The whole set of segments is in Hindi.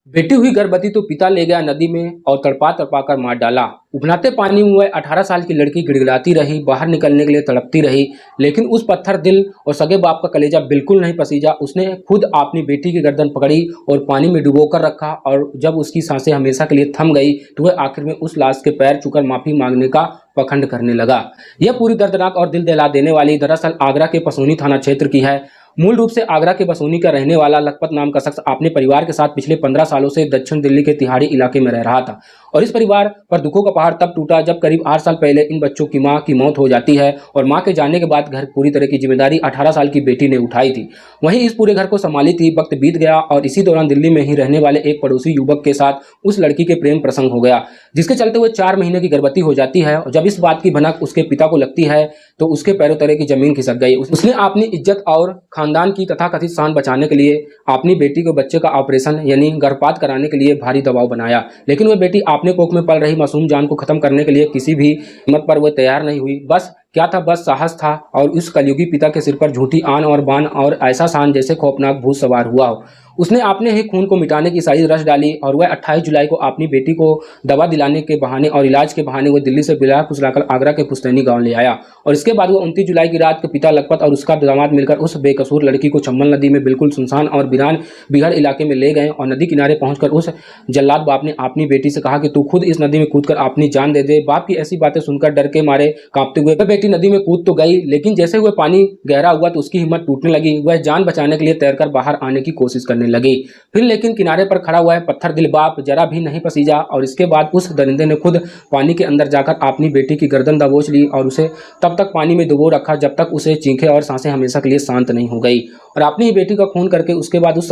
बेटी हुई गर्भवती तो पिता ले गया नदी में और तड़पा तड़पा कर मार डाला। उफनाते पानी में वह 18 साल की लड़की गिड़गिड़ाती रही, बाहर निकलने के लिए तड़पती रही, लेकिन उस पत्थर दिल और सगे बाप का कलेजा बिल्कुल नहीं पसीजा। उसने खुद अपनी बेटी की गर्दन पकड़ी और पानी में डुबो कर रखा, और जब उसकी सांसें हमेशा के लिए थम गई तो वह आखिर में उस लाश के पैर छूकर माफी मांगने का पखंड करने लगा। यह पूरी दर्दनाक और दिल दहला देने वाली दरअसल आगरा के पसौनी थाना क्षेत्र की है। मूल रूप से आगरा के बसोनी का रहने वाला लखपत नाम का शख्स अपने परिवार के साथ पिछले 15 सालों से दक्षिण दिल्ली के तिहाड़ी इलाके में रह रहा था, और इस परिवार पर दुखों का पहाड़ तब टूटा जब करीब 8 साल पहले इन बच्चों की मां की मौत हो जाती है, और मां के जाने के बाद घर पूरी तरह की जिम्मेदारी 18 साल की बेटी ने उठाई थी। वहीं इस पूरे घर को संभाली थी। वक्त बीत गया और इसी दौरान दिल्ली में ही रहने वाले एक पड़ोसी युवक के साथ उस लड़की के प्रेम प्रसंग हो गया, जिसके चलते वो 4 महीने की गर्भवती हो जाती है। और जब इस बात की भनक उसके पिता को लगती है तो उसके पैरों तले की जमीन खिसक गई। उसने अपनी इज्जत और खानदान की तथाकथित शान बचाने के लिए अपनी बेटी को बच्चे का ऑपरेशन यानी गर्भपात कराने के लिए भारी दबाव बनाया, लेकिन वह बेटी अपने कोख में पल रही मासूम जान को खत्म करने के लिए किसी भी कीमत पर वह तैयार नहीं हुई। बस क्या था, बस साहस था, और उस कलयुगी पिता के सिर पर झूठी आन और बान और ऐसा शान जैसे खौफनाक भूत सवार हुआ हो। उसने अपने ही खून को मिटाने की साजिश रच डाली, और वह 28 जुलाई को अपनी बेटी को दवा दिलाने के बहाने और इलाज के बहाने वह दिल्ली से बिला फुसलाकर आगरा के पुश्तैनी गांव ले आया। और इसके बाद वह 29 जुलाई की रात के पिता लखपत और उसका दामाद मिलकर उस बेकसूर लड़की को चंबल नदी में बिल्कुल सुनसान और वीरान बिहड़ इलाके में ले गए। और नदी किनारे पहुंचकर उस जल्लाद बाप ने अपनी बेटी से कहा कि तू खुद इस नदी में कूदकर अपनी जान दे दे। बाप की ऐसी बातें सुनकर डर के मारे कांपते हुए वह बेटी नदी में कूद तो गई, लेकिन जैसे हुए पानी गहरा हुआ तो उसकी हिम्मत टूटने लगी। वह जान बचाने के लिए तैरकर बाहर आने की कोशिश करने लगी, फिर लेकिन किनारे पर खड़ा हुआ है पत्थर दिल बाप जरा भी नहीं पसीजा। और इसके बाद उस दरिंदे ने खुद पानी के अंदर जाकर अपनी बेटी की गर्दन दबोच ली और उसे तब तक पानी में डुबो रखा जब तक उसे चीखें और सांसें हमेशा के लिए शांत नहीं हो गई। और अपनी ही बेटी का खून करके उसके बाद उस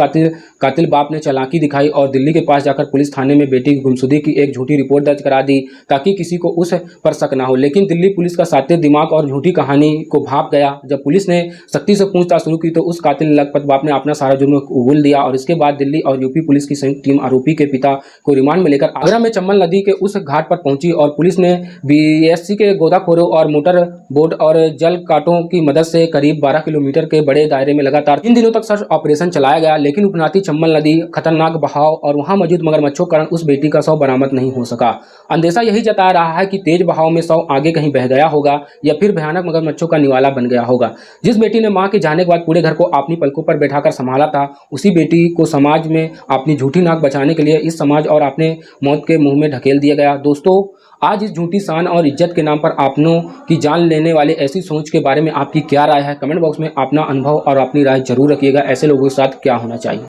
कातिल बाप ने चालाकी दिखाई और दिल्ली के पास जाकर पुलिस थाने में बेटी की गुमशुदगी की एक झूठी रिपोर्ट दर्ज करा दी ताकि किसी को उस पर शक ना हो। लेकिन दिल्ली पुलिस का सातिर दिमाग और झूठी कहानी को भाप गया। जब पुलिस ने सख्ती से पूछताछ शुरू की तो उस कातिल लखपत बाप ने अपना सारा जुर्म कबूल दिया, और इसके बाद दिल्ली और यूपी पुलिस की संयुक्त टीम आरोपी के पिता को रिमांड में लेकर आगरा में चंबल नदी के उस घाट पर पहुंची, और पुलिस ने बीएससी के गोताखोरों और मोटर बोट और जल काटों की मदद से करीब 12 किलोमीटर के बड़े दायरे में लगातार 3 दिनों तक सर्च ऑपरेशन चलाया गया। लेकिन उपनाती चंबल नदी, खतरनाक बहाव और वहां मौजूद मगरमच्छों के कारण उस बेटी का शव बरामद नहीं हो सका। अंदेशा यही जता रहा है कि तेज बहाव में शव आगे कहीं बह गया होगा या फिर भयानक मगरमच्छों का निवाला बन गया होगा। जिस बेटी ने मां के जाने के बाद पूरे घर को अपनी पलकों पर बैठाकर संभाला था, उसी बेटी को समाज में अपनी झूठी नाक बचाने के लिए इस समाज और अपने मौत के मुंह में ढकेल दिया गया। दोस्तों, आज इस झूठी शान और इज्जत के नाम पर अपनों की जान लेने वाले ऐसी सोच के बारे में आपकी क्या राय है? कमेंट बॉक्स में अपना अनुभव और अपनी राय जरूर रखिएगा। ऐसे लोगों के साथ क्या होना चाहिए?